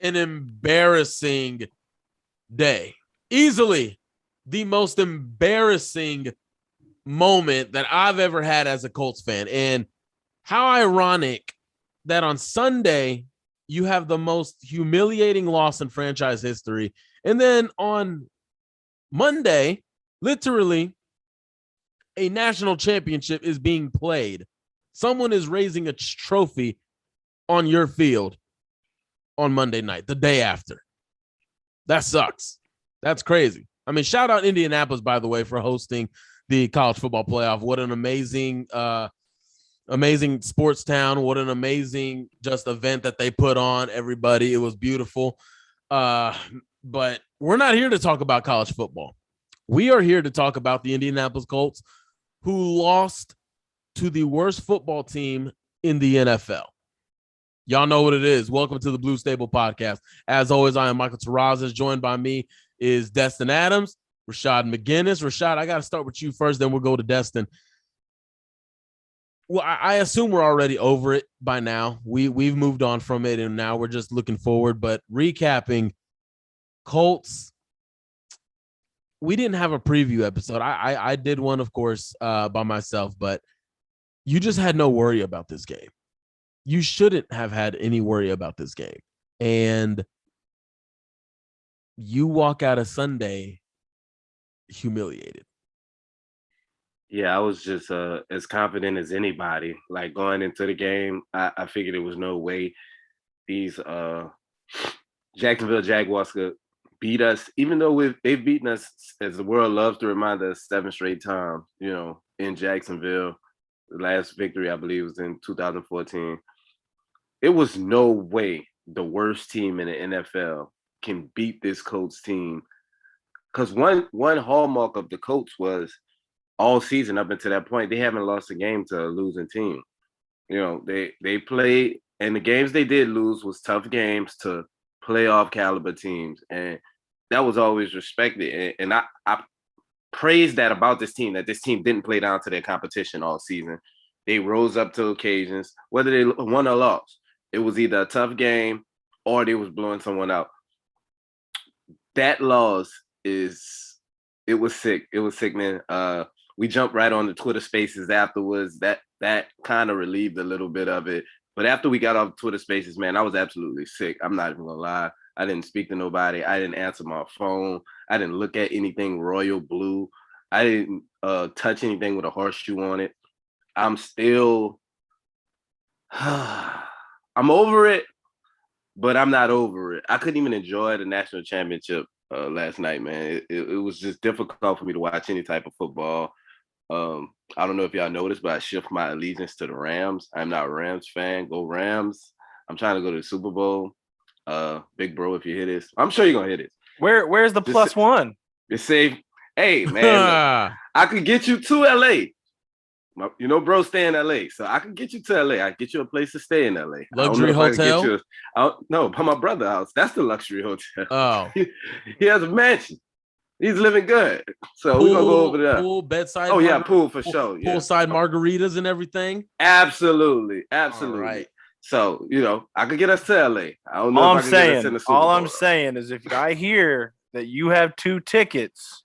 an embarrassing day. Easily the most embarrassing moment that I've ever had as a Colts fan. And how ironic that on Sunday you have the most humiliating loss in franchise history. And then on Monday, literally, a national championship is being played. Someone is raising a trophy on your field on Monday night, the day after. That sucks. That's crazy. I mean, shout out Indianapolis, by the way, for hosting the college football playoff. What an amazing sports town. What an amazing just event that they put on, everybody. It was beautiful. But we're not here to talk about college football. We are here to talk about the Indianapolis Colts, who lost to the worst football team in the NFL. Y'all know what it is. Welcome to the Blue Stable Podcast. As always, I am Michael Terrazas. Joined by me is Destin Adams, Rashad McGinnis. Rashad, I got to start with you first, then we'll go to Destin. Well, I assume we're already over it by now. We've moved on from it, and now we're just looking forward. But recapping, Colts, we didn't have a preview episode. I did one, of course, by myself, but you just had no worry about this game. You shouldn't have had any worry about this game. And you walk out of Sunday humiliated. Yeah, I was just as confident as anybody. Like going into the game, I figured there was no way these Jacksonville Jaguars could beat us, even though they've beaten us, as the world loves to remind us, 7 straight times, in Jacksonville. The last victory, I believe, was in 2014. It was no way the worst team in the NFL can beat this Colts team. Because one hallmark of the Colts was all season up until that point, they haven't lost a game to a losing team. They played, and the games they did lose was tough games to playoff caliber teams. And that was always respected. And I praise that about this team, that this team didn't play down to their competition all season. They rose up to occasions, whether they won or lost. It was either a tough game or they was blowing someone out. That loss it was sick. It was sickening. We jumped right on the Twitter Spaces afterwards. That kind of relieved a little bit of it. But after we got off Twitter Spaces, man, I was absolutely sick. I'm not even gonna lie. I didn't speak to nobody. I didn't answer my phone. I didn't look at anything royal blue. I didn't touch anything with a horseshoe on it. I'm still, I'm over it, but I'm not over it. I couldn't even enjoy the national championship last night, man. It was just difficult for me to watch any type of football. I don't know if y'all noticed, but I shift my allegiance to the Rams. I'm not a Rams fan. Go Rams. I'm trying to go to the Super Bowl. Big bro, if you hear this, I'm sure you're gonna hear this. Where's the plus one? It's safe. Hey, man, I could get you to LA. Bro, stay in LA, so I can get you to LA. I can get you a place to stay in LA. Luxury hotel? No, by my brother's house. That's the luxury hotel. Oh, he has a mansion. He's living good. So we're gonna go over there. Pool, bedside. Oh yeah, pool for sure. Yeah. Poolside margaritas and everything. Absolutely. All right. So I could get us to LA. I don't know. All I'm saying is, if I hear that you have 2 tickets,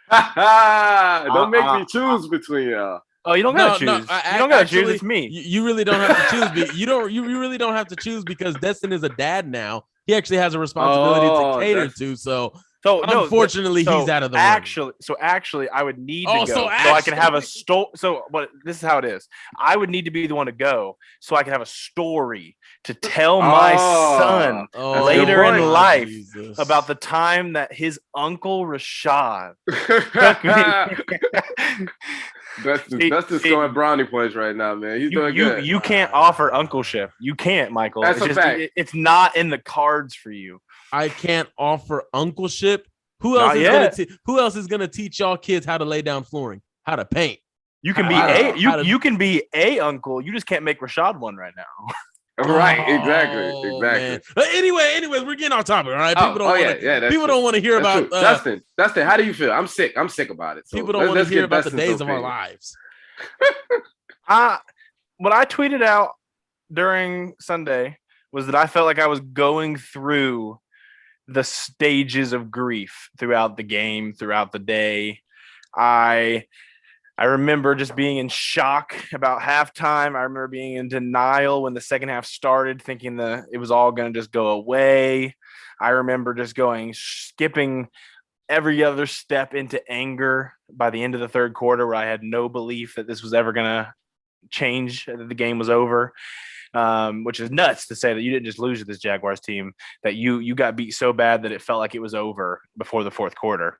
don't make me choose between y'all. Oh, you don't gotta choose. You don't gotta choose. It's me. You really don't have to choose. You really don't have to choose, because Destin is a dad now. He actually has a responsibility to cater to. So unfortunately, he's out of the way. Actually, I would need to go so I can have a story. But this is how it is. I would need to be the one to go so I can have a story to tell my son later in life about the time that his uncle Rashad took me. That's just going brownie points right now, man. He's doing good. You can't offer uncleship. You can't, Michael. That's a fact. It's not in the cards for you. I can't offer uncleship. Who else is gonna teach y'all kids how to lay down flooring, how to paint? You can you can be a uncle. You just can't make Rashad one right now. Right, exactly. Man. Anyways, we're getting off topic. All right, people don't want to hear about Dustin. How do you feel? I'm sick about it. So people don't want to hear about the days of our lives. What I tweeted out during Sunday was that I felt like I was going through the stages of grief throughout the game, throughout the day. I remember just being in shock about halftime. I remember being in denial when the second half started, thinking that it was all going to just go away. I remember just skipping every other step into anger by the end of the third quarter, where I had no belief that this was ever going to change, that the game was over. Which is nuts to say that you didn't just lose to this Jaguars team, that you got beat so bad that it felt like it was over before the fourth quarter.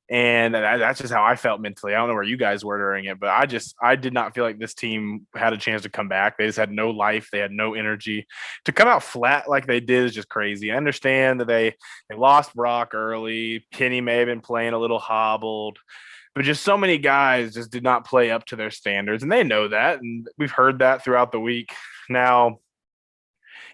And that's just how I felt mentally. I don't know where you guys were during it, but I did not feel like this team had a chance to come back. They just had no life. They had no energy. To come out flat like they did is just crazy. I understand that they lost Brock early. Kenny may have been playing a little hobbled, but just so many guys just did not play up to their standards, and they know that, and we've heard that throughout the week. Now,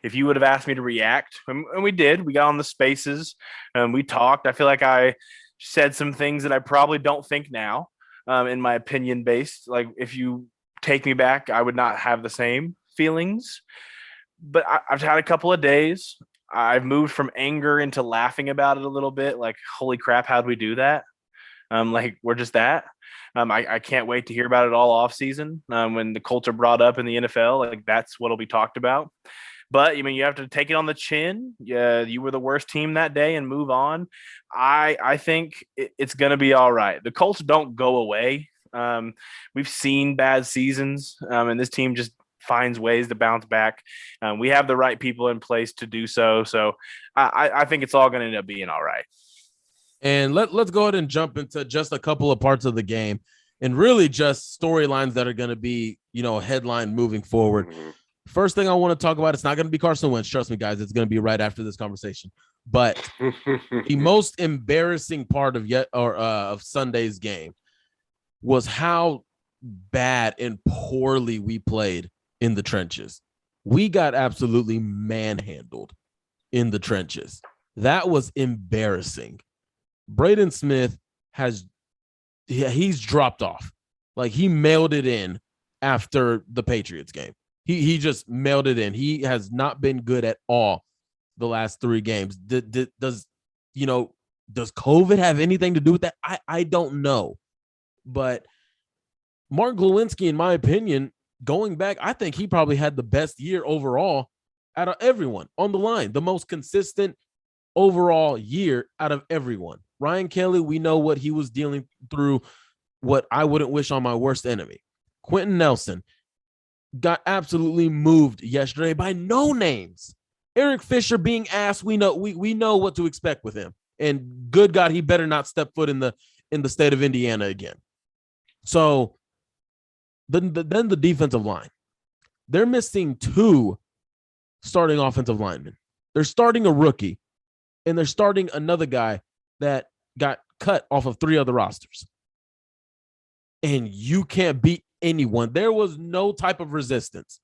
if you would have asked me to react, and we did, we got on the spaces and we talked. I feel like I said some things that I probably don't think now, in my opinion based. Like, if you take me back, I would not have the same feelings. But I've had a couple of days. I've moved from anger into laughing about it a little bit. Like, holy crap, how'd we do that? Like, we're just that. I can't wait to hear about it all off season. When the Colts are brought up in the NFL, like, that's what'll be talked about. But I mean, you have to take it on the chin. Yeah, you were the worst team that day and move on. I think it's going to be all right. The Colts don't go away. We've seen bad seasons, and this team just finds ways to bounce back. We have the right people in place to do so. So I think it's all going to end up being all right. And let's go ahead and jump into just a couple of parts of the game, and really just storylines that are going to be, a headline moving forward. Mm-hmm. First thing I want to talk about, it's not going to be Carson Wentz. Trust me, guys. It's going to be right after this conversation. But the most embarrassing part of Sunday's game was how bad and poorly we played in the trenches. We got absolutely manhandled in the trenches. That was embarrassing. Braden Smith he's dropped off. Like, he mailed it in after the Patriots game. He just mailed it in. He has not been good at all the last 3 games. Does COVID have anything to do with that? I don't know. But Mark Glowinski, in my opinion, going back, I think he probably had the best year overall out of everyone on the line, the most consistent overall year out of everyone. Ryan Kelly, we know what he was dealing through, what I wouldn't wish on my worst enemy. Quentin Nelson got absolutely moved yesterday by no names. Eric Fisher being asked, we know what to expect with him. And good God, he better not step foot in the state of Indiana again. So then the defensive line. They're missing 2 starting offensive linemen. They're starting a rookie, and they're starting another guy that got cut off of 3 other rosters. And you can't beat anyone. There was no type of resistance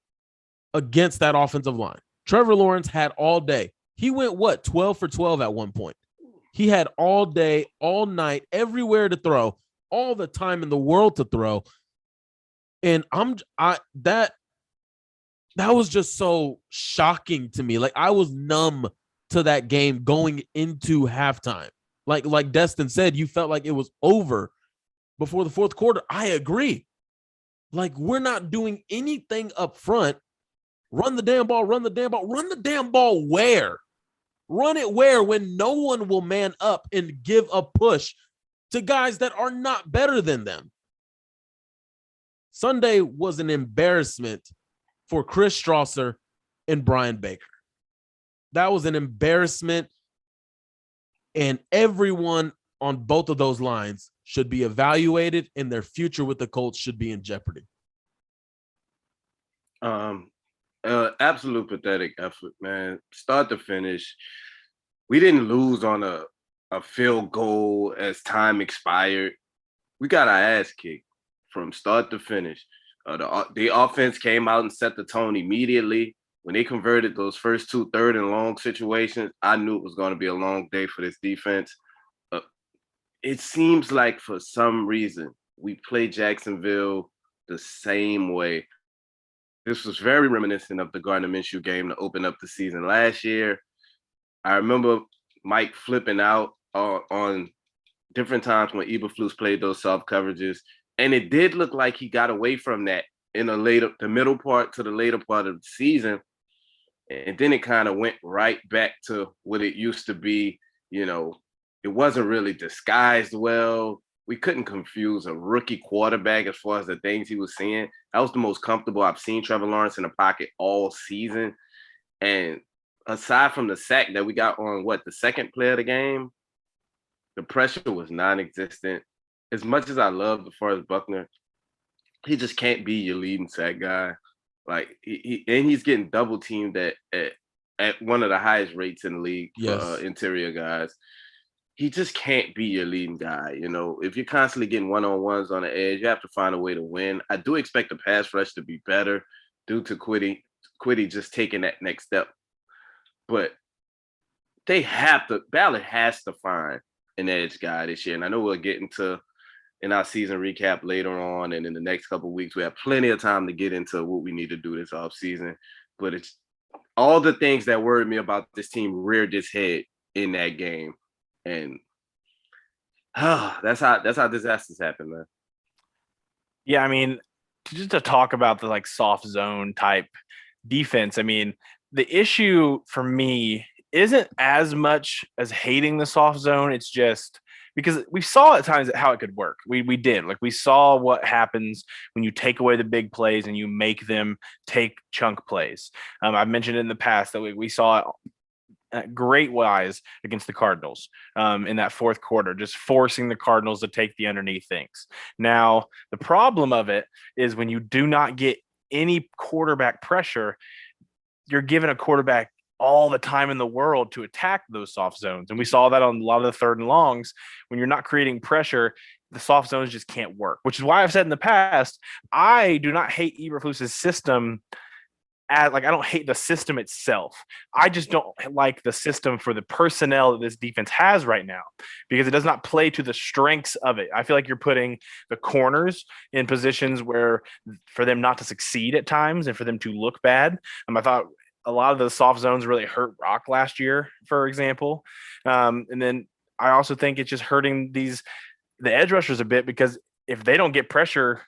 against that offensive line. Trevor Lawrence had all day. He went 12 for 12 at one point. He had all day, all night, everywhere to throw, all the time in the world to throw. And that was just so shocking to me. Like, I was numb to that game going into halftime. Like Destin said, you felt like it was over before the fourth quarter. I agree. Like, we're not doing anything up front. Run the damn ball, run the damn ball. Run the damn ball where? Run it where, when no one will man up and give a push to guys that are not better than them. Sunday was an embarrassment for Chris Strasser and Brian Baker. That was an embarrassment, and everyone on both of those lines should be evaluated, and their future with the Colts should be in jeopardy. Absolute pathetic effort, man. Start to finish. We didn't lose on a field goal as time expired. We got our ass kicked from start to finish. The offense came out and set the tone immediately. When they converted those first 2 third and long situations, I knew it was going to be a long day for this defense. It seems like for some reason we play Jacksonville the same way this was very reminiscent of the Gardner Minshew game to open up the season last year. I remember Mike flipping out on different times when Eberflus played those soft coverages, and it did look like he got away from that in the middle part to the later part of the season, and then it kind of went right back to what it used to be. You know, it wasn't really disguised well. We couldn't confuse a rookie quarterback as far as the things he was seeing. That was the most comfortable I've seen Trevor Lawrence in the pocket all season. And aside from the sack that we got on the second play of the game, the pressure was non-existent. As much as I love DeForest Buckner, he just can't be your leading sack guy. Like he's getting double teamed at one of the highest rates in the league for interior guys. He just can't be your leading guy. You know, if you're constantly getting one-on-ones on the edge, you have to find a way to win. I do expect the pass rush to be better due to Kwity just taking that next step. But Ballard has to find an edge guy this year. And I know we'll get into in our season recap later on, and in the next couple of weeks, we have plenty of time to get into what we need to do this offseason. But it's all the things that worried me about this team reared its head in that game. And that's how disasters happen, man. Yeah, I mean, just to talk about the soft zone type defense, I mean, the issue for me isn't as much as hating the soft zone. It's just because we saw at times how it could work. We did. We saw what happens when you take away the big plays and you make them take chunk plays. I've mentioned in the past that we saw it great wise against the Cardinals in that fourth quarter, just forcing the Cardinals to take the underneath things. Now, the problem of it is when you do not get any quarterback pressure, you're giving a quarterback all the time in the world to attack those soft zones. And we saw that on a lot of the third and longs. When you're not creating pressure, the soft zones just can't work, which is why I've said in the past, I do not hate Eberflus's system. I don't hate the system itself. I just don't like the system for the personnel that this defense has right now because it does not play to the strengths of it. I feel like you're putting the corners in positions where for them not to succeed at times and for them to look bad. I thought a lot of the soft zones really hurt Rock last year, for example. And then I also think it's just hurting the edge rushers a bit because if they don't get pressure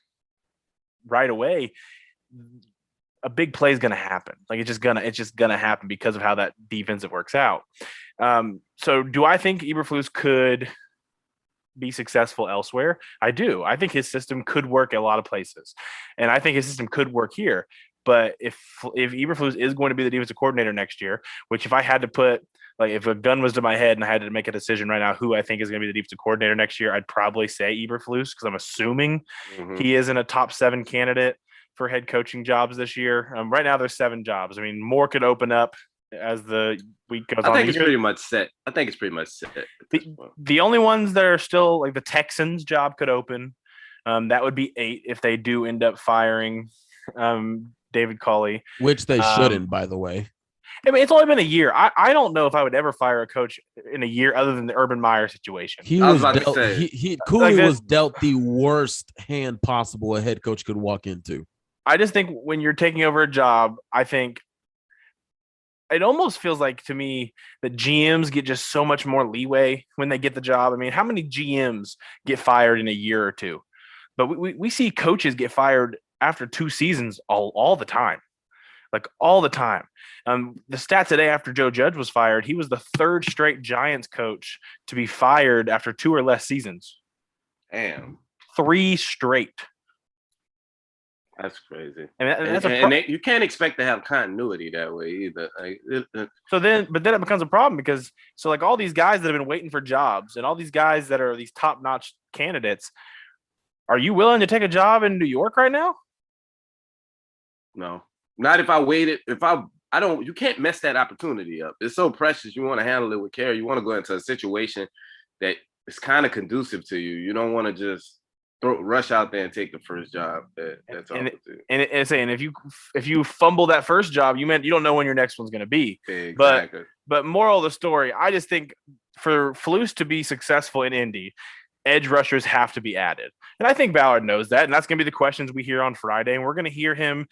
right away, a big play is going to happen. It's just going to happen because of how that defensive works out. So do I think Eberflus could be successful elsewhere? I do. I think his system could work at a lot of places. And I think his system could work here. But if Eberflus is going to be the defensive coordinator next year, which if I had to put, if a gun was to my head and I had to make a decision right now who I think is going to be the defensive coordinator next year, I'd probably say Eberflus because I'm assuming he isn't a top 7 candidate for head coaching jobs this year. Right now there's 7 jobs. I mean, more could open up as the week goes on. I think it's pretty much set. The only ones that are still the Texans job could open. That would be 8 if they do end up firing David Culley. Which they shouldn't, by the way. I mean, it's only been a year. I don't know if I would ever fire a coach in a year other than the Urban Meyer situation. Cooley was dealt the worst hand possible a head coach could walk into. I just think when you're taking over a job, I think it almost feels like to me that GMs get just so much more leeway when they get the job. I mean, how many GMs get fired in a year or two? But we see coaches get fired after 2 seasons all the time. All the time. The stat today after Joe Judge was fired, he was the 3rd straight Giants coach to be fired after 2 or less seasons. Damn. 3 straight. That's crazy. And you can't expect to have continuity that way either. But then it becomes a problem because all these guys that have been waiting for jobs and all these guys that are these top-notch candidates, are you willing to take a job in New York right now? No. Not if I waited. You can't mess that opportunity up. It's so precious. You want to handle it with care. You want to go into a situation that is kind of conducive to you. You don't want to just rush out there and take the first job. That's all. And if you fumble that first job, you don't know when your next one's going to be. Exactly. But moral of the story, I just think for Flus to be successful in Indy, edge rushers have to be added. And I think Ballard knows that. And that's going to be the questions we hear on Friday. And we're going to hear him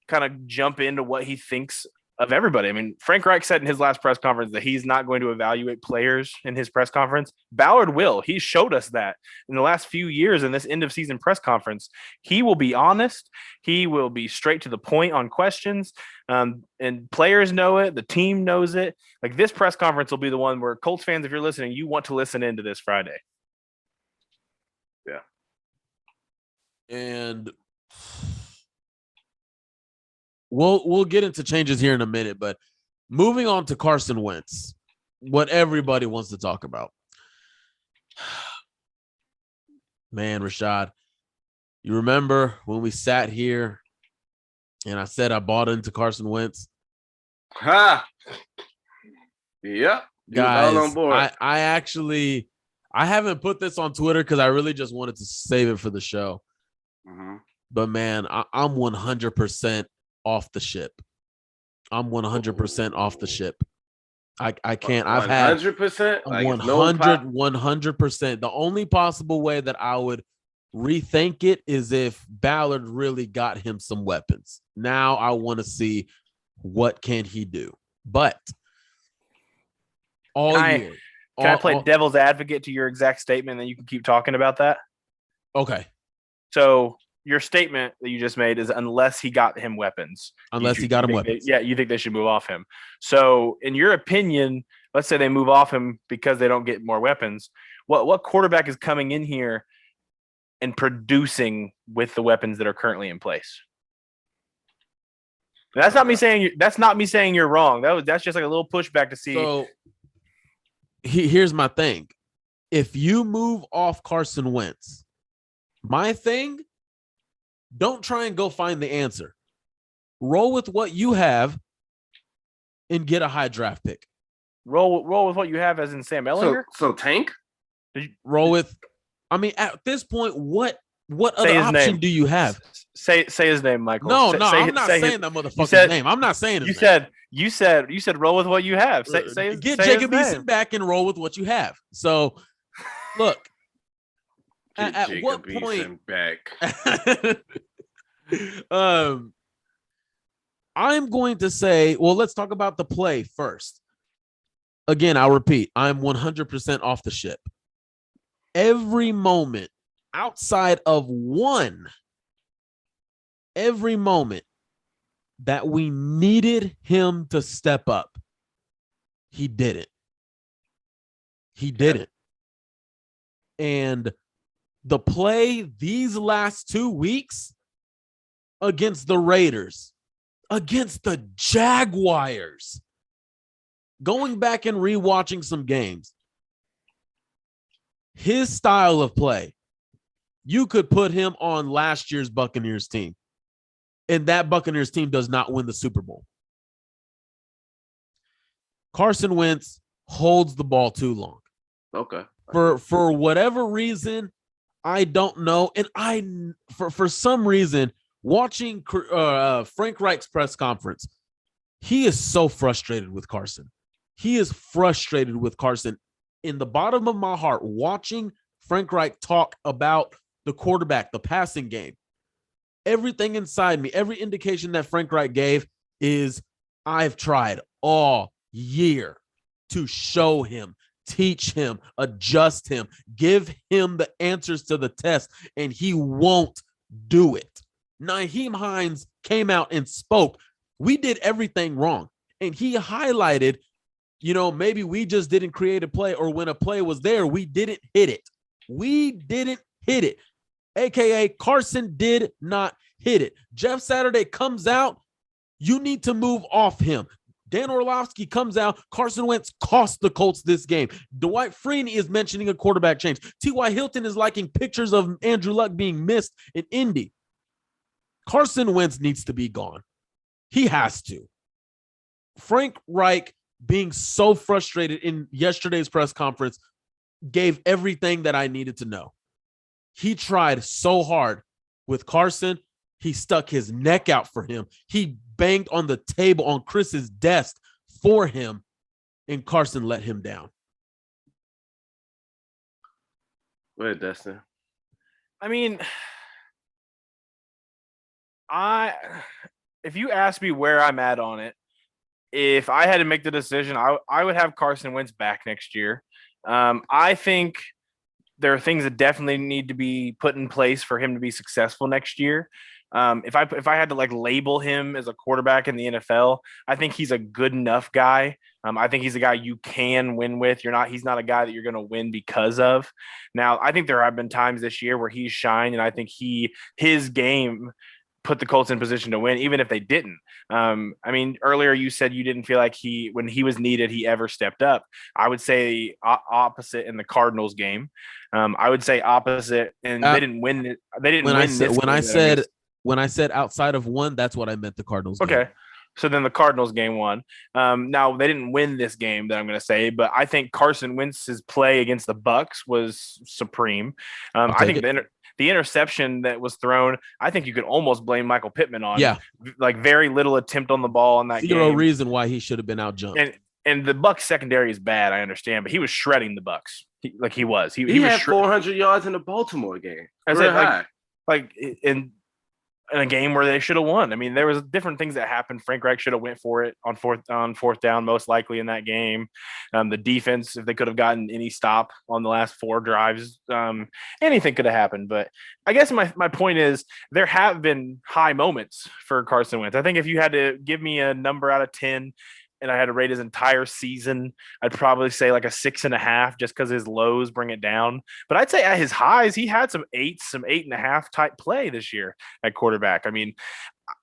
kind of jump into what he thinks of everybody. I mean, Frank Reich said in his last press conference that he's not going to evaluate players in his press conference. Ballard will. He showed us that in the last few years in this end of season press conference. He will be honest. He will be straight to the point on questions. And players know it. The team knows it. Like, this press conference will be the one where Colts fans, if you're listening, you want to listen into this Friday. Yeah. And we'll get into changes here in a minute, but moving on to Carson Wentz, what everybody wants to talk about. Man, Rashad, you remember when we sat here and I said I bought into Carson Wentz? Ha! Yep. Guys, all on board. I haven't put this on Twitter because I really just wanted to save it for the show. Mm-hmm. But man, I'm 100% off the ship. I'm 100% off the ship. I can't. I've had 100%, 100%. The only possible way that I would rethink it is if Ballard really got him some weapons. Now I want to see what can he do. But Can I play devil's advocate to your exact statement, and then you can keep talking about that? Okay. So your statement that you just made is unless he got him weapons. You think they should move off him. So in your opinion, let's say they move off him because they don't get more weapons. What quarterback is coming in here and producing with the weapons that are currently in place? That's not me saying you're wrong. That's just like a little pushback to see. So here's my thing. If you move off Carson Wentz, my thing, don't try and go find the answer. Roll with what you have and get a high draft pick. Roll with what you have, as in Sam Ehlinger. So tank. Roll with. I mean, at this point, what other option do you have? Say his name, Michael. No, I'm not saying that motherfucker's name. I'm not saying his name. You said roll with what you have. Get Jacob Eason back and roll with what you have. So, look. At what point back? I'm going to say, well, let's talk about the play first. Again, I'll repeat, I'm 100% off the ship. Every moment outside of every moment that we needed him to step up, he didn't. And the play these last 2 weeks against the Raiders, against the Jaguars, going back and rewatching some games, his style of play, you could put him on last year's Buccaneers team, and that Buccaneers team does not win the Super Bowl. Carson Wentz holds the ball too long. Okay. For whatever reason, I don't know. And for some reason, watching Frank Reich's press conference, he is so frustrated with Carson. He is frustrated with Carson. In the bottom of my heart, watching Frank Reich talk about the quarterback, the passing game, everything inside me, every indication that Frank Reich gave is I've tried all year to show him, teach him, adjust him, give him the answers to the test, and he won't do it. Nyheim Hines came out and spoke. We did everything wrong. And he highlighted, maybe we just didn't create a play, or when a play was there, we didn't hit it. AKA Carson did not hit it. Jeff Saturday comes out. You need to move off him. Dan Orlovsky comes out. Carson Wentz cost the Colts this game. Dwight Freeney is mentioning a quarterback change. T.Y. Hilton is liking pictures of Andrew Luck being missed in Indy. Carson Wentz needs to be gone. He has to. Frank Reich being so frustrated in yesterday's press conference gave everything that I needed to know. He tried so hard with Carson. He stuck his neck out for him. He banged on the table on Chris's desk for him, and Carson let him down. Go ahead, Dustin. I mean, if you ask me where I'm at on it, if I had to make the decision, I would have Carson Wentz back next year. I think there are things that definitely need to be put in place for him to be successful next year. If I had to like label him as a quarterback in the NFL, I think he's a good enough guy. I think he's a guy you can win with. He's not a guy that you're going to win because of. Now, I think there have been times this year where he's shined, and I think his game put the Colts in position to win, even if they didn't. I mean, earlier you said you didn't feel like when he was needed, he ever stepped up. I would say opposite in the Cardinals game. I would say opposite, and they didn't win it. They didn't win when I said outside of one, that's what I meant, the Cardinals game. Okay. So then the Cardinals game won. Now they didn't win this game that I'm going to say, but I think Carson Wentz's play against the Bucs was supreme. I think the interception that was thrown, I think you could almost blame Michael Pittman on. Yeah. Like very little attempt on the ball in that game. Zero reason why he should have been out jumped. And the Bucs secondary is bad, I understand, but he was shredding the Bucs. He was. He had 400 yards in the Baltimore game. In a game where they should have won. I mean, there was different things that happened. Frank Reich should have went for it on fourth down, most likely in that game. The defense, if they could have gotten any stop on the last 4 drives, anything could have happened. But I guess my point is there have been high moments for Carson Wentz. I think if you had to give me a number out of 10 and I had to rate his entire season, I'd probably say like a 6.5, just because his lows bring it down. But I'd say at his highs, he had some 8.5 type play this year at quarterback. I mean,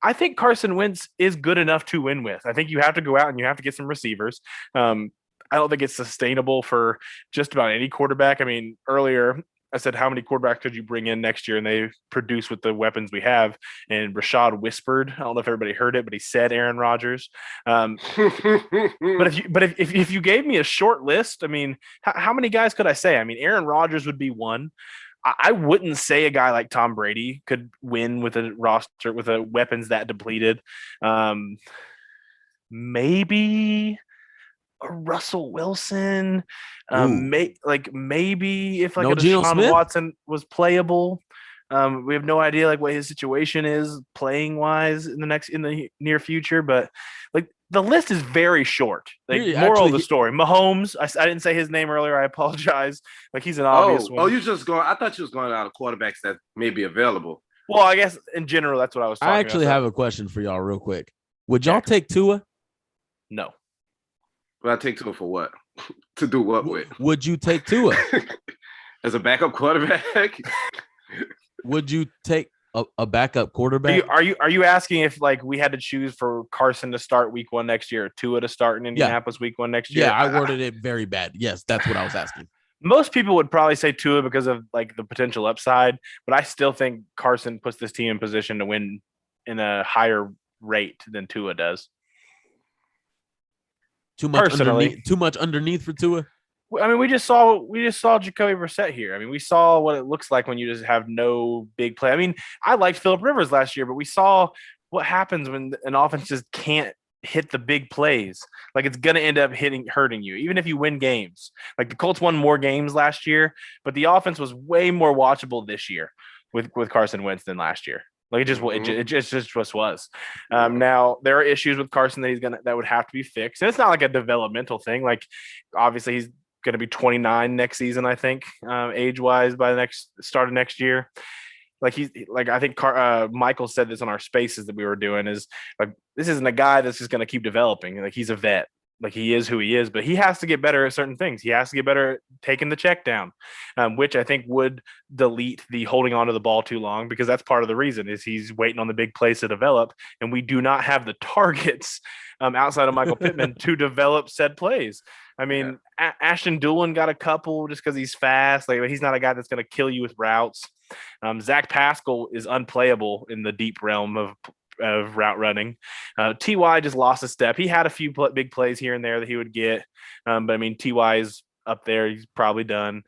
I think Carson Wentz is good enough to win with. I think you have to go out and you have to get some receivers. I don't think it's sustainable for just about any quarterback. I mean, earlier I said, how many quarterbacks could you bring in next year? And they produce with the weapons we have. And Rashad whispered, I don't know if everybody heard it, but he said Aaron Rodgers. But if you gave me a short list, I mean, how many guys could I say? I mean, Aaron Rodgers would be one. I wouldn't say a guy like Tom Brady could win with a roster with a weapons that depleted. Maybe Russell Wilson, maybe if like a Deshaun Watson was playable. We have no idea like what his situation is playing wise in the near future, but like the list is very short. Like moral of the story, Mahomes. I didn't say his name earlier. I apologize. Like he's an obvious one. Oh, you just going? I thought you was going out of quarterbacks that may be available. Well, I guess in general that's what I was talking about. I actually have a question for y'all real quick. Would y'all take Tua? No. But I take Tua for what? To do what with? Would you take Tua as a backup quarterback? Would you take a backup quarterback? Are you asking if like we had to choose for Carson to start week 1 next year, or Tua to start in Indianapolis week 1 next year? Yeah, I worded it very bad. Yes, that's what I was asking. Most people would probably say Tua because of like the potential upside, but I still think Carson puts this team in position to win in a higher rate than Tua does. Too much underneath for Tua. I mean, we just saw Jacoby Brissett here. I mean, we saw what it looks like when you just have no big play. I mean, I liked Phillip Rivers last year, but we saw what happens when an offense just can't hit the big plays. Like it's gonna end up hurting you, even if you win games. Like the Colts won more games last year, but the offense was way more watchable this year with Carson Wentz than last year. Like it just was. Now there are issues with Carson that would have to be fixed, and it's not like a developmental thing. Like obviously he's going to be 29 next season, I think, age wise by the start of next year. Like I think Michael said this on our spaces that we were doing is like this isn't a guy that's just going to keep developing. Like he's a vet. Like he is who he is, but he has to get better at certain things. He has to get better at taking the check down, which I think would delete the holding on to the ball too long, because that's part of the reason is he's waiting on the big plays to develop. And we do not have the targets outside of Michael Pittman to develop said plays. I mean, Ashton Doolin got a couple just because he's fast. Like he's not a guy that's going to kill you with routes. Zach Pascal is unplayable in the deep realm of route running. Ty just lost a step. He had a few big plays here and there that he would get, but I mean Ty is up there. He's probably done.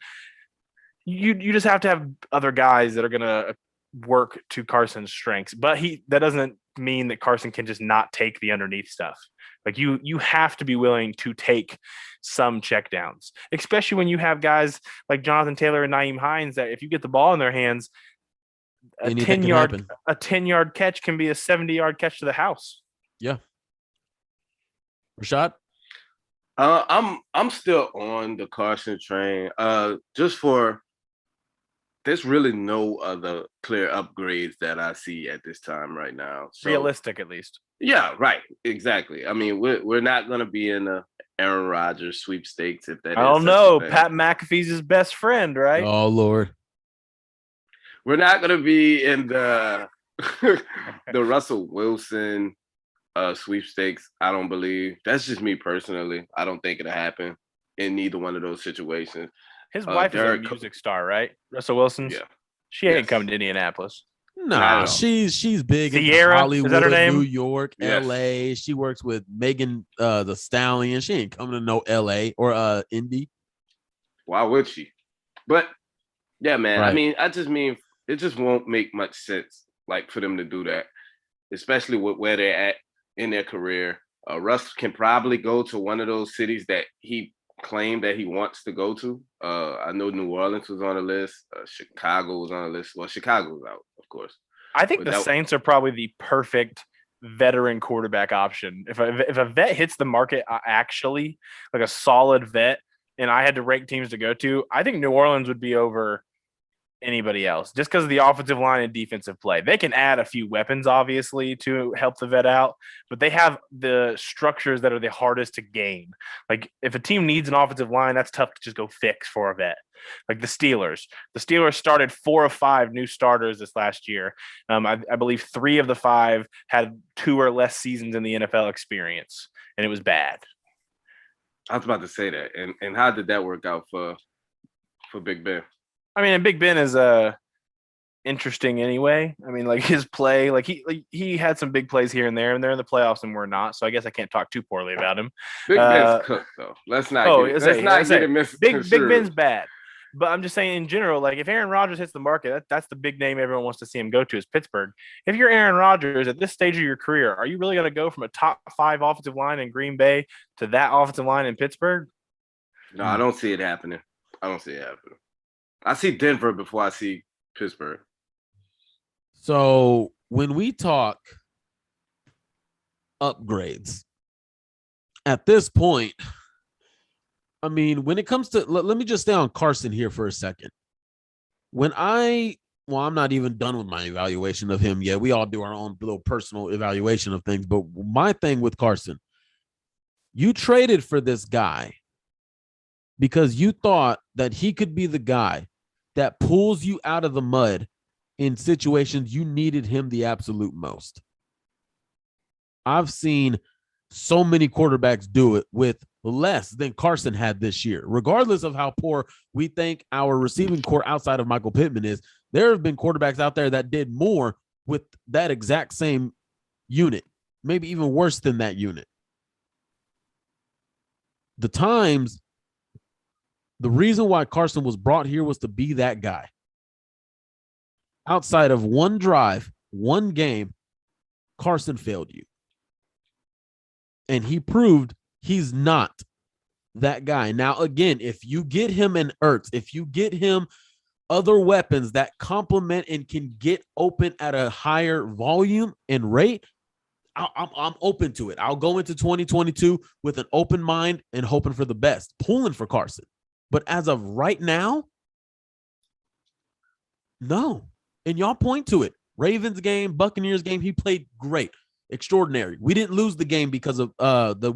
You just have to have other guys that are gonna work to Carson's strengths, but that doesn't mean that Carson can just not take the underneath stuff. Like you have to be willing to take some checkdowns, especially when you have guys like Jonathan Taylor and Nyheim Hines that if you get the ball in their hands, a 10-yard catch can be a 70-yard catch to the house. Yeah. Rashad? I'm still on the Carson train. There's really no other clear upgrades that I see at this time right now. So, realistic, at least. Yeah, right. Exactly. I mean, we're not going to be in the Aaron Rodgers sweepstakes if that. I don't know. Pat McAfee's his best friend, right? Oh Lord. We're not going to be in the the Russell Wilson sweepstakes. I don't believe. That's just me personally. I don't think it'll happen in neither one of those situations. His wife is a music star, right? Russell Wilson's. Yeah. She ain't coming to Indianapolis. Nah, she's big Sierra, in Hollywood, is that her name? New York, LA. She works with Megan the Stallion. She ain't coming to no LA or Indy. Why would she? But yeah, man. Right. I mean, it just won't make much sense, like, for them to do that, especially with where they're at in their career. Russ can probably go to one of those cities that he claimed that he wants to go to. I know New Orleans was on the list. Chicago was on the list. Well, Chicago's out, of course. I think the Saints are probably the perfect veteran quarterback option. If a vet hits the market, actually, like a solid vet, and I had to rank teams to go to, I think New Orleans would be over anybody else just because of the offensive line and defensive play. They can add a few weapons, obviously, to help the vet out, but they have the structures that are the hardest to gain. Like, if a team needs an offensive line, that's tough to just go fix for a vet. Like the Steelers. The Steelers started 4 of 5 new starters this last year. I believe 3 of the 5 had 2 or less seasons in the NFL experience, and it was bad. I was about to say that. And how did that work out for Big Ben? I mean, and Big Ben is interesting anyway. I mean, like, his play, like he had some big plays here and there, and they're in the playoffs and we're not. So I guess I can't talk too poorly about him. Big Ben's cooked though. Let's not get it misconstrued. Big Ben's bad. But I'm just saying in general, like, if Aaron Rodgers hits the market, that's the big name everyone wants to see him go to is Pittsburgh. If you're Aaron Rodgers at this stage of your career, are you really going to go from a top 5 offensive line in Green Bay to that offensive line in Pittsburgh? No, I don't see it happening. I see Denver before I see Pittsburgh. So when we talk upgrades, at this point, I mean, when it comes to, let me just stay on Carson here for a second. I'm not even done with my evaluation of him yet. We all do our own little personal evaluation of things. But my thing with Carson, you traded for this guy because you thought that he could be the guy that pulls you out of the mud in situations you needed him the absolute most. I've seen so many quarterbacks do it with less than Carson had this year. Regardless of how poor we think our receiving core outside of Michael Pittman is, there have been quarterbacks out there that did more with that exact same unit, maybe even worse than that unit. The reason why Carson was brought here was to be that guy. Outside of one drive, one game, Carson failed you. And he proved he's not that guy. Now, again, if you get him an Ertz, if you get him other weapons that complement and can get open at a higher volume and rate, I'm open to it. I'll go into 2022 with an open mind and hoping for the best, pulling for Carson. But as of right now, no. And y'all point to it. Ravens game, Buccaneers game, he played great. Extraordinary. We didn't lose the game because of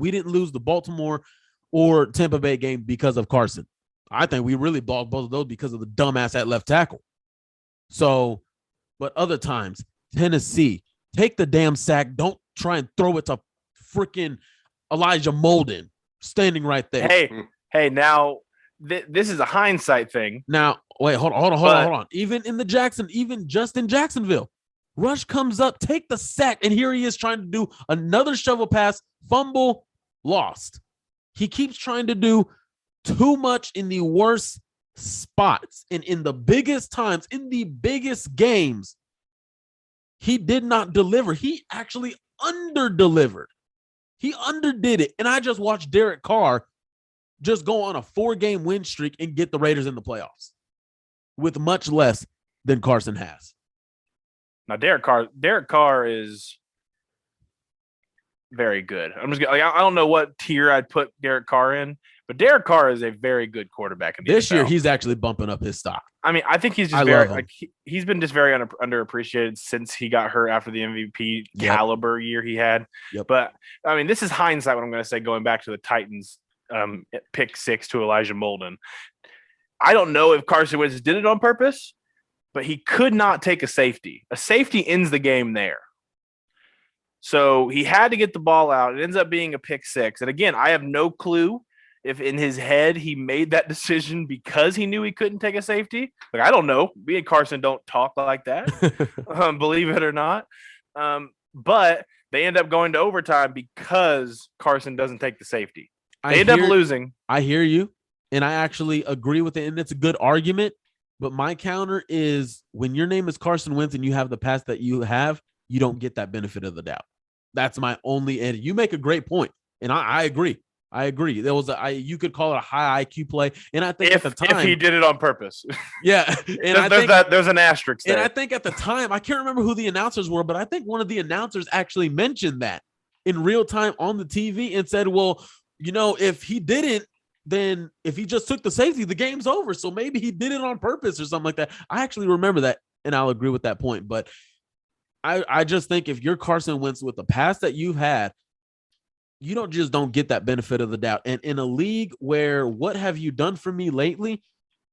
we didn't lose the Baltimore or Tampa Bay game because of Carson. I think we really bought both of those because of the dumbass at left tackle. So, but other times, Tennessee, take the damn sack. Don't try and throw it to freaking Elijah Molden standing right there. Hey, now this is a hindsight thing. Now, wait, hold on. Even just in Jacksonville, Rush comes up, take the sack, and here he is trying to do another shovel pass, fumble, lost. He keeps trying to do too much in the worst spots and in the biggest times, in the biggest games. He did not deliver. He actually under-delivered. He underdid it. And I just watched Derek Carr just go on a 4-game win streak and get the Raiders in the playoffs with much less than Carson has. Now, Derek Carr is very good. I don't know what tier I'd put Derek Carr in, but Derek Carr is a very good quarterback in the this NFL. year. He's actually bumping up his stock. I mean, I think he's just he's been just very underappreciated since he got hurt after the MVP caliber year he had. Yep. But I mean, this is hindsight. What I'm going to say, going back to the Titans pick 6 to Elijah Molden. I don't know if Carson Wentz did it on purpose, but he could not take a safety. A safety ends the game there. So he had to get the ball out. It ends up being a pick 6. And again, I have no clue if in his head he made that decision because he knew he couldn't take a safety. Like, I don't know. Me and Carson don't talk like that, believe it or not. But they end up going to overtime because Carson doesn't take the safety. They end up losing. I hear you, and I actually agree with it, and it's a good argument. But my counter is when your name is Carson Wentz and you have the pass that you have, you don't get that benefit of the doubt. That's my only end. You make a great point, and I agree. I agree. There was you could call it a high IQ play, and I think at the time if he did it on purpose, yeah. And there's an asterisk there. And I think at the time, I can't remember who the announcers were, but I think one of the announcers actually mentioned that in real time on the TV and said, "Well, you know, if he didn't, then if he just took the safety, the game's over. So maybe he did it on purpose or something like that." I actually remember that, and I'll agree with that point. But I just think if you're Carson Wentz with the pass that you've had, you don't get that benefit of the doubt. And in a league where what have you done for me lately,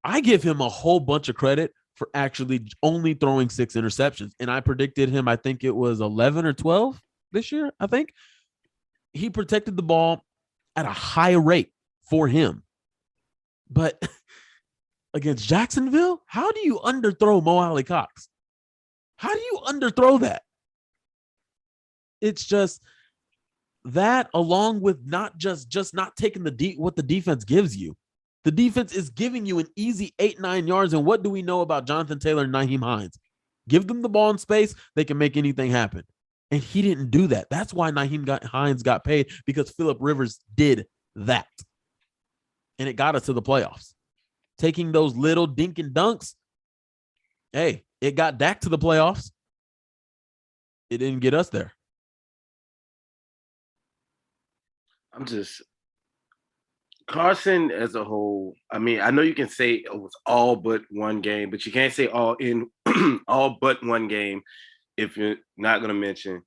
I give him a whole bunch of credit for actually only throwing 6 interceptions. And I predicted him, I think it was 11 or 12 this year, I think. He protected the ball at a high rate for him. But against Jacksonville, how do you underthrow Mo Alley Cox? How do you underthrow that? It's just that, along with not just not taking what the defense gives you. The defense is giving you an easy 8-9 yards. And what do we know about Jonathan Taylor and Nyheim Hines? Give them the ball in space, they can make anything happen. And he didn't do that. That's why Hines got paid, because Phillip Rivers did that. And it got us to the playoffs. Taking those little dink and dunks, hey, it got Dak to the playoffs. It didn't get us there. Carson as a whole, I mean, I know you can say it was all but one game, but you can't say all but one game if you're not going to mention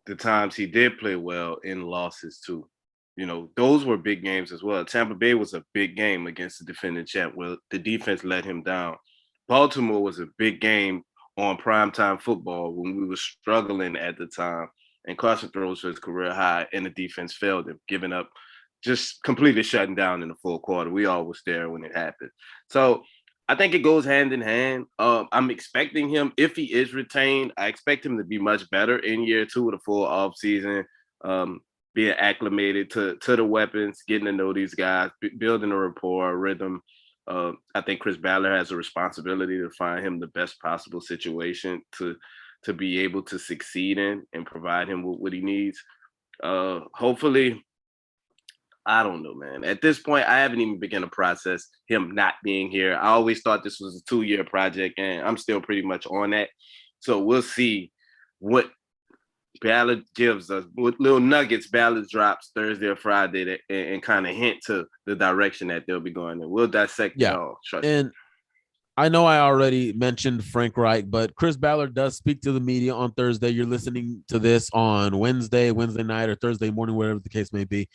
the times he did play well in losses too. You know, those were big games as well. Tampa Bay was a big game against the defending champ where the defense let him down. Baltimore was a big game on primetime football when we were struggling at the time. And Carson throws for his career high, and the defense failed him, giving up, just completely shutting down in the fourth quarter. We all was there when it happened. So I think it goes hand in hand. I'm expecting him, if he is retained, I expect him to be much better in year 2 of the full offseason, being acclimated to the weapons, getting to know these guys, building a rapport, a rhythm. I think Chris Ballard has a responsibility to find him the best possible situation to be able to succeed in and provide him with what he needs. Hopefully, I don't know, man. At this point, I haven't even begun to process him not being here. I always thought this was a 2-year project, and I'm still pretty much on that. So we'll see what Ballard gives us, what little nuggets Ballard drops Thursday or Friday and kind of hint to the direction that they'll be going in. We'll dissect it all. And I know I already mentioned Frank Reich, but Chris Ballard does speak to the media on Thursday. You're listening to this on Wednesday night, or Thursday morning, whatever the case may be.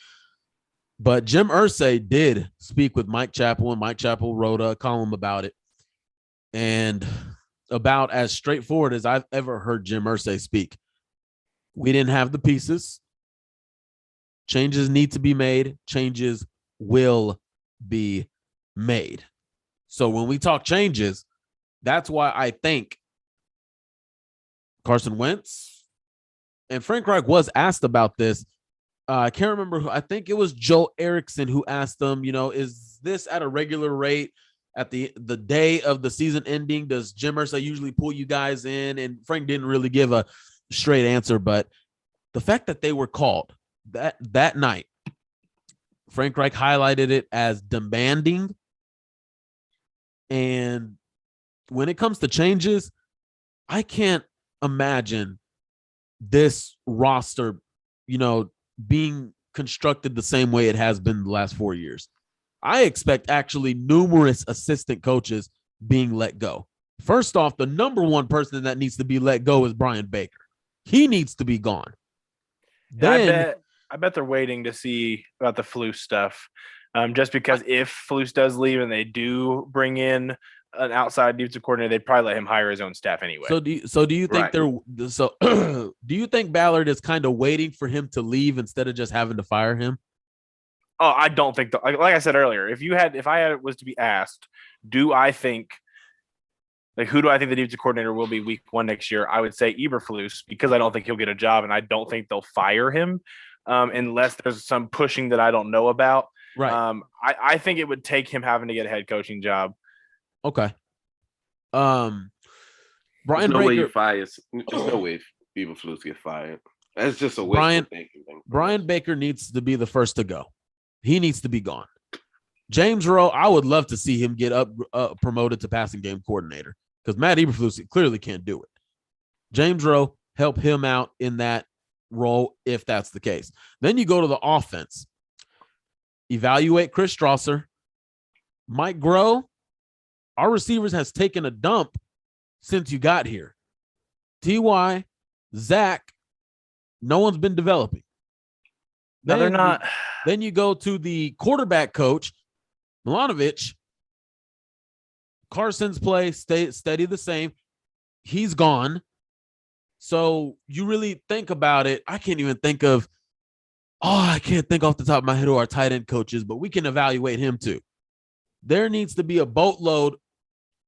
But Jim Irsay did speak with Mike Chappell, and Mike Chappell wrote a column about it. And about as straightforward as I've ever heard Jim Irsay speak. We didn't have the pieces. Changes need to be made. Changes will be made. So when we talk changes, that's why I think Carson Wentz and Frank Reich was asked about this. I can't remember who. I think it was Joe Erickson who asked them, you know, is this at a regular rate at the day of the season ending? Does Jim Irsay usually pull you guys in? And Frank didn't really give a straight answer, but the fact that they were called that night, Frank Reich highlighted it as demanding. And when it comes to changes, I can't imagine this roster, being constructed the same way it has been the last 4 years. I expect actually numerous assistant coaches being let go. First off, the number one person that needs to be let go is Brian Baker. He needs to be gone. Then I bet they're waiting to see about the Flus stuff. Just because if Flus does leave and they do bring in an outside defensive coordinator, they'd probably let him hire his own staff anyway. So do you think do you think Ballard is kind of waiting for him to leave instead of just having to fire him? Oh, I don't think like I said earlier, if I was to be asked, who do I think the defensive coordinator will be week 1 next year? I would say Eberflus, because I don't think he'll get a job and I don't think they'll fire him unless there's some pushing that I don't know about. Right. I think it would take him having to get a head coaching job. Okay. Brian Baker. No way you fire. There's no way Eberflus get fired. That's just a wishful thinking thing. Brian Baker needs to be the first to go. He needs to be gone. James Rowe, I would love to see him get promoted to passing game coordinator because Matt Eberflus clearly can't do it. James Rowe, help him out in that role if that's the case. Then you go to the offense. Evaluate Chris Strasser. Mike Groh, our receivers has taken a dump since you got here. T.Y., Zach, no one's been developing. No, they're not. Then you go to the quarterback coach, Milanovic. Carson's play steady the same. He's gone. So you really think about it. I can't think off the top of my head who our tight end coach is, but we can evaluate him too. There needs to be a boatload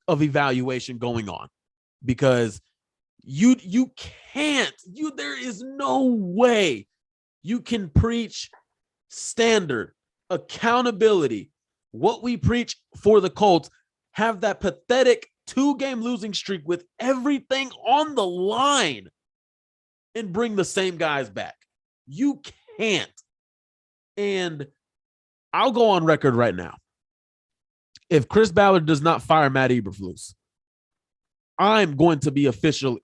of evaluation going on because there is no way you can preach standard, accountability, what we preach for the Colts, have that pathetic 2-game losing streak with everything on the line and bring the same guys back. You can't. And I'll go on record right now. If Chris Ballard does not fire Matt Eberflus, I'm going to be officially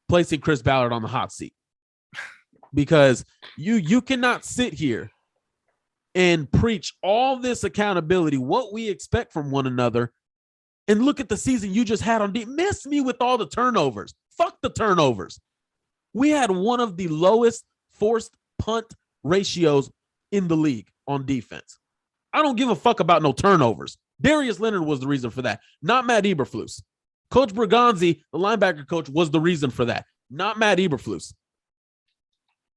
placing Chris Ballard on the hot seat. Because you cannot sit here and preach all this accountability, what we expect from one another, and look at the season you just had on defense. Miss me with all the turnovers. Fuck the turnovers. We had one of the lowest forced punt ratios in the league on defense. I don't give a fuck about no turnovers. Darius Leonard was the reason for that, not Matt Eberflus. Coach Bergonzi, the linebacker coach, was the reason for that, not Matt Eberflus.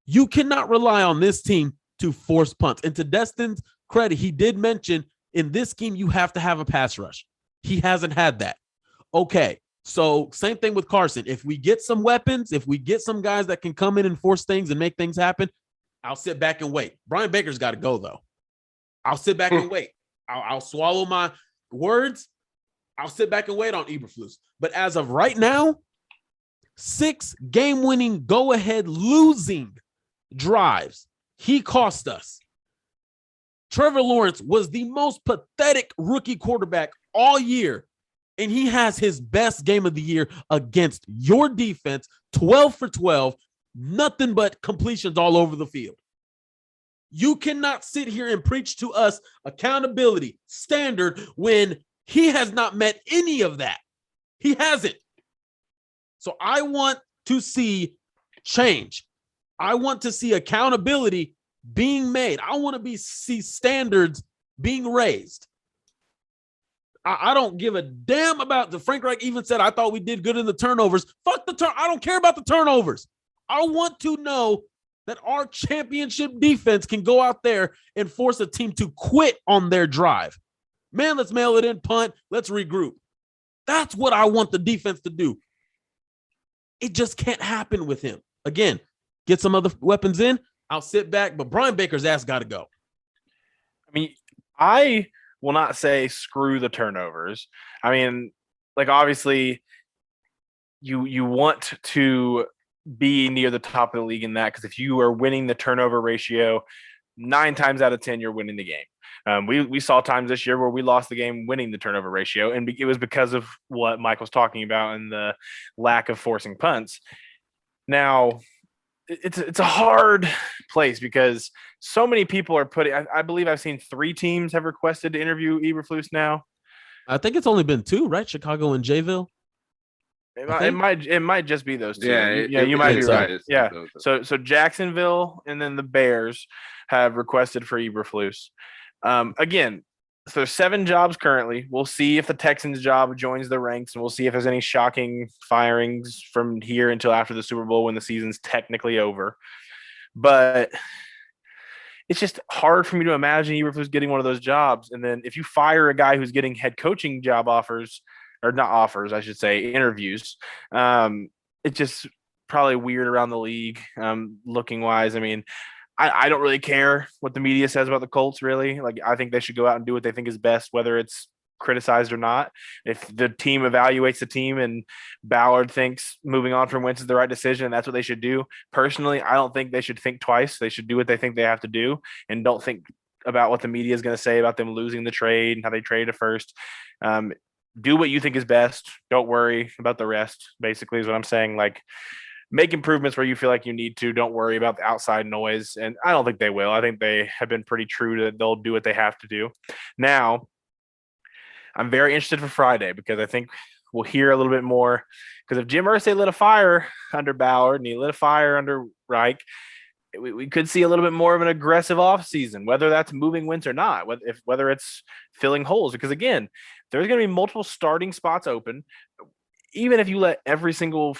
You cannot rely on this team to force punts. And to Destin's credit, he did mention in this scheme, you have to have a pass rush. He hasn't had that. Okay, so same thing with Carson. If we get some weapons, if we get some guys that can come in and force things and make things happen, I'll sit back and wait. Brian Baker's got to go, though. I'll sit back and wait. I'll swallow my words. I'll sit back and wait on Eberflus. But as of right now, 6 game-winning, go-ahead losing drives. He cost us. Trevor Lawrence was the most pathetic rookie quarterback all year, and he has his best game of the year against your defense, 12 for 12, nothing but completions all over the field. You cannot sit here and preach to us accountability, standard, when he has not met any of that. He hasn't. So I want to see change. I want to see accountability being made. I want to see standards being raised. I don't give a damn about the Frank Reich even said, I thought we did good in the turnovers. Fuck the turn. I don't care about the turnovers. I want to know that our championship defense can go out there and force a team to quit on their drive. Man, let's mail it in, punt. Let's regroup. That's what I want the defense to do. It just can't happen with him. Again, get some other weapons in. I'll sit back, but Brian Baker's ass got to go. I mean, I will not say screw the turnovers. I mean, like, obviously you want to be near the top of the league in that, because if you are winning the turnover ratio, 9 times out of 10, you're winning the game. We saw times this year where we lost the game winning the turnover ratio, and it was because of what Mike was talking about and the lack of forcing punts. Now, it's a hard place because so many people are putting. I believe I've seen 3 teams have requested to interview Eberflus now. I think it's only been 2, right? Chicago and Jayville. It might just be those 2. Yeah, you might be right. Yeah. So Jacksonville and then the Bears have requested for Eberflus. Again, so there's 7 jobs currently. We'll see if the Texans job joins the ranks, and we'll see if there's any shocking firings from here until after the Super Bowl when the season's technically over. But it's just hard for me to imagine Eberflus getting one of those jobs. And then if you fire a guy who's getting head coaching job offers, or not offers, I should say, interviews, it's just probably weird around the league looking wise. I mean, I don't really care what the media says about the Colts, really. Like, I think they should go out and do what they think is best, whether it's criticized or not. If the team evaluates the team and Ballard thinks moving on from Wentz is the right decision, and that's what they should do. Personally, I don't think they should think twice. They should do what they think they have to do and don't think about what the media is going to say about them losing the trade and how they traded first. Do what you think is best. Don't worry about the rest, basically, is what I'm saying. Like, make improvements where you feel like you need to. Don't worry about the outside noise. And I don't think they will. I think they have been pretty true that they'll do what they have to do. Now, I'm very interested for Friday because I think we'll hear a little bit more. Because if Jim Irsay lit a fire under Ballard and he lit a fire under Reich, we could see a little bit more of an aggressive offseason, whether that's moving Wentz or not, whether it's filling holes. Because, again, there's going to be multiple starting spots open. Even if you let every single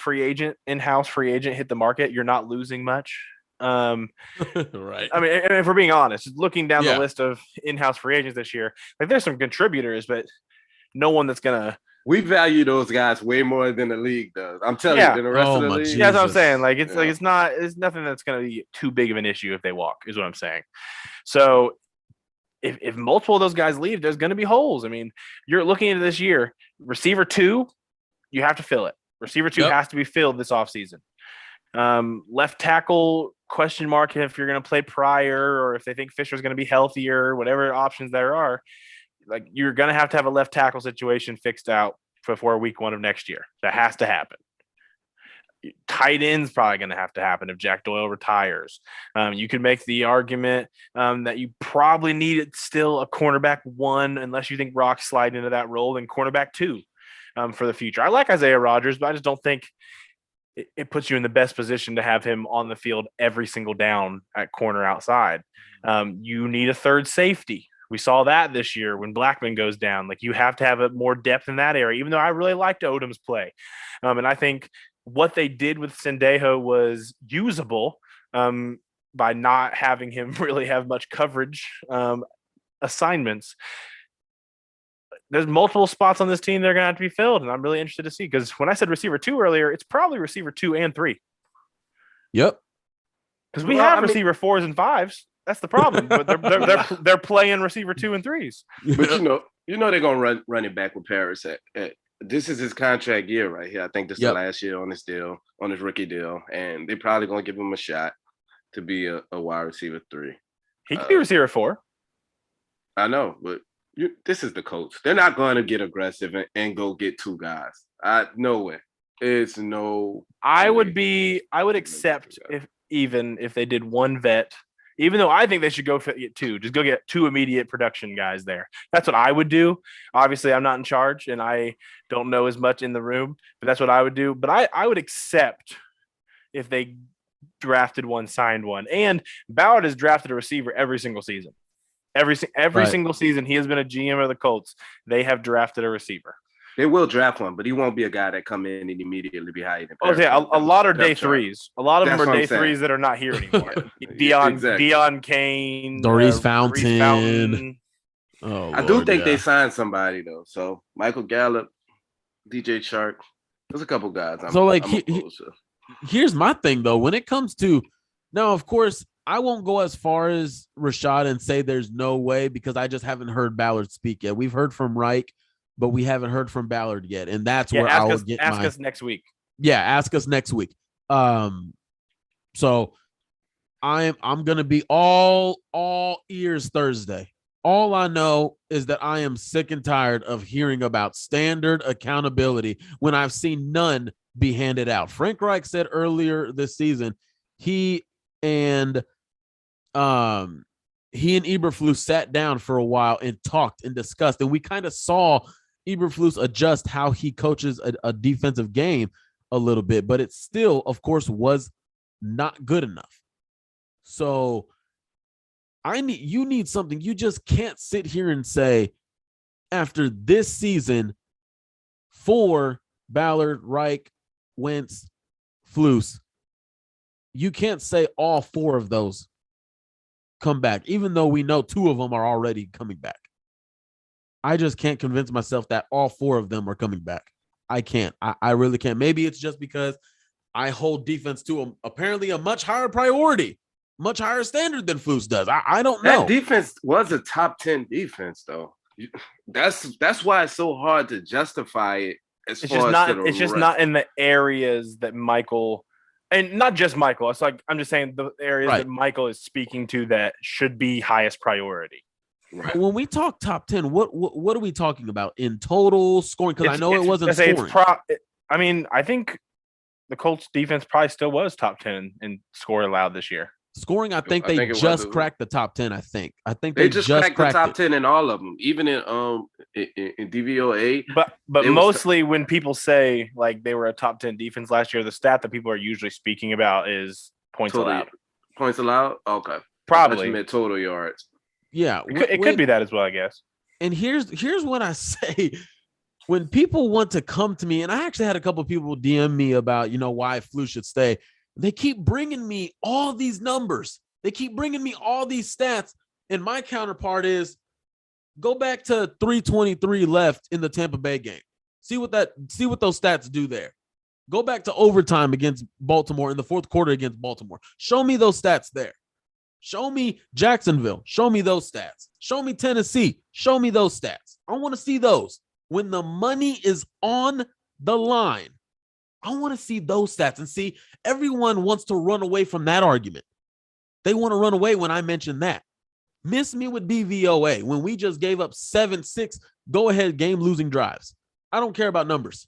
in-house free agent hit the market, you're not losing much. Right. I mean, if we're being honest, looking down the list of in-house free agents this year, like, there's some contributors, but no one that's going to. We value those guys way more than the league does. I'm telling you, than the rest of the league. Jesus. Yeah, that's what I'm saying. Like, it's nothing that's going to be too big of an issue if they walk, is what I'm saying. So if multiple of those guys leave, there's going to be holes. I mean, you're looking into this year, receiver 2, you have to fill it. Receiver 2 has to be filled this offseason. Left tackle, question mark if you're going to play Pryor or if they think Fisher's going to be healthier, whatever options there are. Like, you're going to have a left tackle situation fixed out before week 1 of next year. That has to happen. Tight end's probably going to have to happen if Jack Doyle retires. You could make the argument that you probably need still a cornerback 1, unless you think Rock's slide into that role, then cornerback 2 for the future. I like Isaiah Rodgers, but I just don't think it puts you in the best position to have him on the field every single down at corner outside. You need a third safety. We saw that this year when Blackman goes down. Like, you have to have more depth in that area, even though I really liked Odom's play. And I think what they did with Sendejo was usable by not having him really have much coverage assignments. There's multiple spots on this team that are going to have to be filled, and I'm really interested to see, because when I said receiver 2 earlier, it's probably receiver 2 and 3. Yep. Because we have receiver 4s and 5s. That's the problem. But they're playing receiver 2 and 3s. But you know they're gonna run it back with Paris. This is his contract year right here. I think this is the last year on this deal, on his rookie deal, and they're probably gonna give him a shot to be a wide receiver 3. He could be receiver 4. I know, but this is the Colts. They're not going to get aggressive and go get 2 guys. No way. It's no. I would accept if they did 1 vet. Even though I think they should go get 2, just go get 2 immediate production guys there. That's what I would do. Obviously, I'm not in charge, and I don't know as much in the room, but that's what I would do. But I would accept if they drafted 1, signed 1. And Ballard has drafted a receiver every single season. Every single season he has been a GM of the Colts, they have drafted a receiver. They will draft one, but he won't be a guy that come in and immediately be hired. Oh yeah, a lot are day 3s. A lot of them are day 3s that are not here anymore. Dion Kane, Doris Fountain. Oh, I do think they signed somebody though. So Michael Gallup, DJ Chark, there's a couple guys. Here's my thing though. When it comes to now, of course, I won't go as far as Rashad and say there's no way, because I just haven't heard Ballard speak yet. We've heard from Reich, but we haven't heard from Ballard yet, and that's where I will get. Ask us next week. Yeah, ask us next week. So I'm gonna be all ears Thursday. All I know is that I am sick and tired of hearing about standard accountability when I've seen none be handed out. Frank Reich said earlier this season he and Eberflus sat down for a while and talked and discussed, and we kind of saw Eberflus adjust how he coaches a defensive game a little bit, but it still, of course, was not good enough. So you need something. You just can't sit here and say after this season for Ballard, Reich, Wentz, Flus, you can't say all four of those come back, even though we know two of them are already coming back. I just can't convince myself that all four of them are coming back. I can't. I really can't. Maybe it's just because I hold defense to apparently a much higher priority, much higher standard than Flus does. I don't know. That defense was a top 10 defense, though. That's why it's so hard to justify it. It's just not in the areas that Michael, and not just Michael. It's like I'm just saying the areas that Michael is speaking to that should be highest priority. Right. When we talk top 10, what are we talking about in total scoring? Because I know it wasn't scoring. I think the Colts defense probably still was top 10 in score allowed this year. Scoring, I think they just cracked the top 10. I think they just cracked the top 10 in all of them, even in DVOA. But mostly when people say like they were a top 10 defense last year, the stat that people are usually speaking about is points allowed. Points allowed? Okay. Probably meant total yards. Yeah. It could be that as well, I guess. And here's what I say. When people want to come to me, and I actually had a couple of people DM me about, why Flus should stay. They keep bringing me all these numbers. They keep bringing me all these stats. And my counterpart is go back to 3:23 left in the Tampa Bay game. See what those stats do there. Go back to overtime against Baltimore in the fourth quarter against Baltimore. Show me those stats there. Show me Jacksonville. Show me those stats. Show me Tennessee. Show me those stats. I want to see those. When the money is on the line, I want to see those stats. And see, everyone wants to run away from that argument. They want to run away when I mention that. Miss me with DVOA when we just gave up 7-6 go-ahead game-losing drives. I don't care about numbers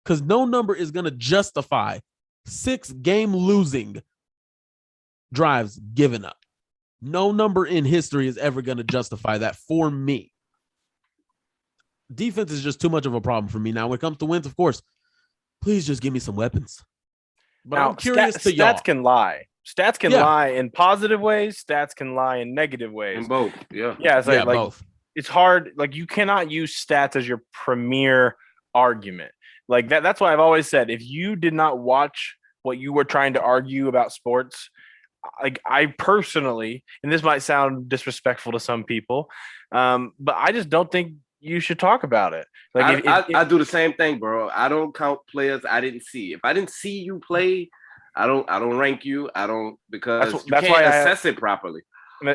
because no number is going to justify 6 game-losing drives given up. No number in history is ever going to justify that for me. Defense is just too much of a problem for me. Now, when it comes to wins, of course, please just give me some weapons. But now, I'm curious to y'all. Stats can lie. Stats can lie in positive ways. Stats can lie in negative ways. In both, yeah. Yeah, it's like both. It's hard. Like, you cannot use stats as your premier argument. Like, that's why I've always said, if you did not watch what you were trying to argue about sports, like I personally, and this might sound disrespectful to some people, but I just don't think you should talk about it. Like I do the same thing, bro. I don't count players I didn't see. If I didn't see you play, I don't rank you. I don't, because you can't assess it properly.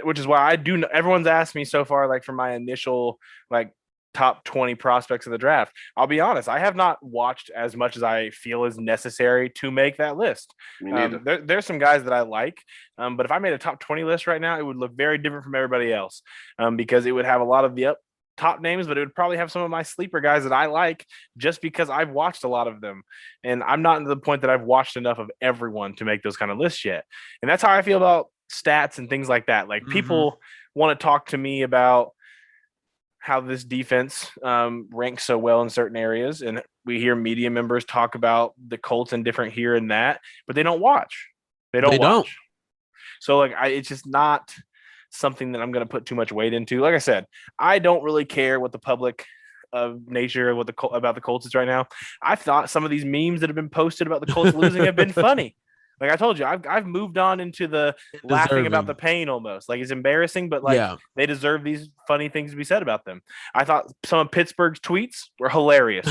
Which is why I do. Everyone's asked me so far, like for my initial like top 20 prospects of the draft. I'll be honest, I have not watched as much as I feel is necessary to make that list. There's some guys that I like, but if I made a top 20 list right now, it would look very different from everybody else, because it would have a lot of the top names, but it would probably have some of my sleeper guys that I like just because I've watched a lot of them. And I'm not to the point that I've watched enough of everyone to make those kind of lists yet. And that's how I feel about stats and things like that. Like people want to talk to me about how this defense ranks so well in certain areas. And we hear media members talk about the Colts and different here and that, but they don't watch. They don't. So like, it's just not something that I'm going to put too much weight into. Like I said, I don't really care what the public of nature about the Colts is right now. I thought some of these memes that have been posted about the Colts losing have been funny. Like I told you, I've moved on into the laughing about the pain almost. Like it's embarrassing, but like they deserve these funny things to be said about them. I thought some of Pittsburgh's tweets were hilarious.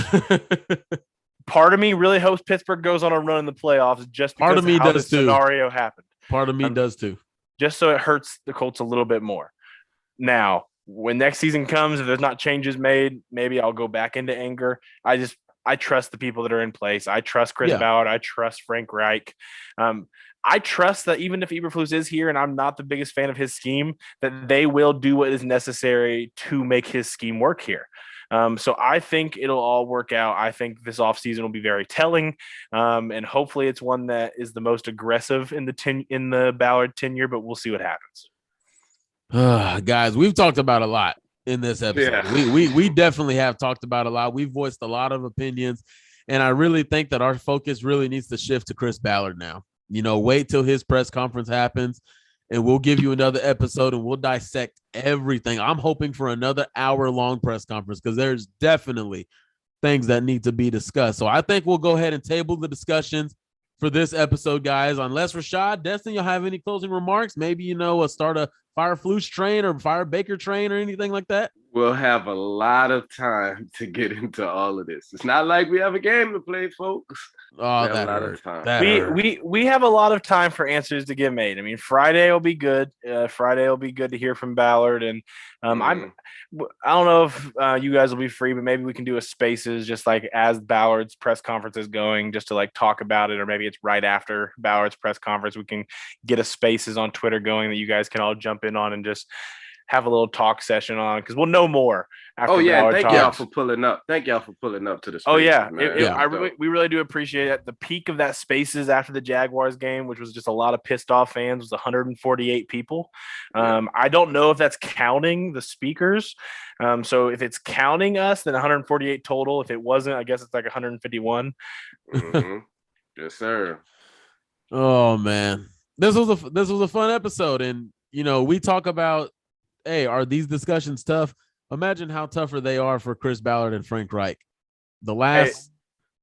Part of me really hopes Pittsburgh goes on a run in the playoffs just because of how this scenario happened. Part of me does too. Just so it hurts the Colts a little bit more. Now, when next season comes, if there's not changes made, maybe I'll go back into anger. I trust the people that are in place. I trust Chris Ballard. I trust Frank Reich. I trust that even if Eberflus is here and I'm not the biggest fan of his scheme, that they will do what is necessary to make his scheme work here. So I think it'll all work out. I think this offseason will be very telling, and hopefully it's one that is the most aggressive in the Ballard tenure, but we'll see what happens. Guys, we've talked about a lot in this episode. Yeah. We definitely have talked about a lot. We've voiced a lot of opinions, and I really think that our focus really needs to shift to Chris Ballard now. Wait till his press conference happens, and we'll give you another episode, and we'll dissect everything. I'm hoping for another hour-long press conference because there's definitely things that need to be discussed. So I think we'll go ahead and table the discussions for this episode, guys. Unless Rashad, Destin, you'll have any closing remarks? Maybe, start a Fire Flus train or Fire Baker train or anything like that? We'll have a lot of time to get into all of this. It's not like we have a game to play, folks. Oh, that hurt. We have a lot of time for answers to get made. I mean, Friday will be good. Friday will be good to hear from Ballard. And I don't know if you guys will be free, but maybe we can do a Spaces just like as Ballard's press conference is going, just to like talk about it, or maybe it's right after Ballard's press conference. We can get a Spaces on Twitter going that you guys can all jump in on and just have a little talk session on, because we'll know more after Ballard thank talks. y'all for pulling up. Thank y'all for pulling up to the Spaces. Oh yeah, we really do appreciate it. The peak of that Spaces after the Jaguars game, which was just a lot of pissed off fans, was 148 people. I don't know if that's counting the speakers. So if it's counting us, then 148 total. If it wasn't, I guess it's like 151. Mm-hmm. Yes, sir. Oh man, this was a fun episode, and we talk about, hey, are these discussions tough? Imagine how tougher they are for Chris Ballard and Frank Reich.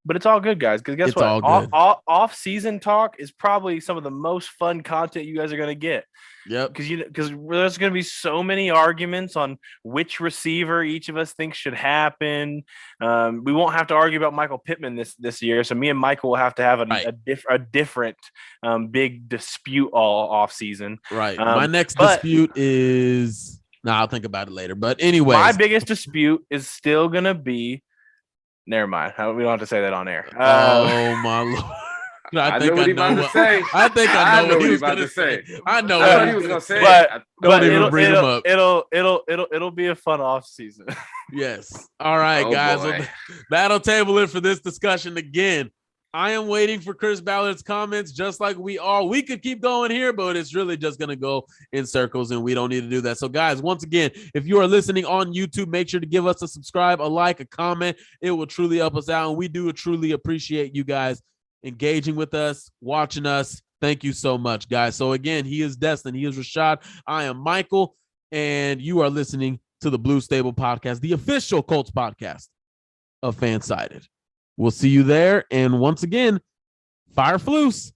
But it's all good, guys, because guess what? Off-season talk is probably some of the most fun content you guys are going to get. Yep. Because there's going to be so many arguments on which receiver each of us thinks should happen. We won't have to argue about Michael Pittman this year, so me and Michael will have to have a different big dispute all off-season. Right. My next dispute is – I'll think about it later. But anyway, my biggest dispute is still going to be – never mind. We don't have to say that on air. Oh, my Lord. I know what he was about to say. I think I know what he was about to say. I know what he was going to say. But don't even bring him up. It'll be a fun off season. Yes. All right, guys. Well, that'll table it for this discussion again. I am waiting for Chris Ballard's comments, just like we are. We could keep going here, but it's really just going to go in circles, and we don't need to do that. So, guys, once again, if you are listening on YouTube, make sure to give us a subscribe, a like, a comment. It will truly help us out, and we do truly appreciate you guys engaging with us, watching us. Thank you so much, guys. So, again, he is Destin. He is Rashad. I am Michael, and you are listening to the Blue Stable Podcast, the official Colts podcast of Fansided. We'll see you there. And once again, Fire Flus.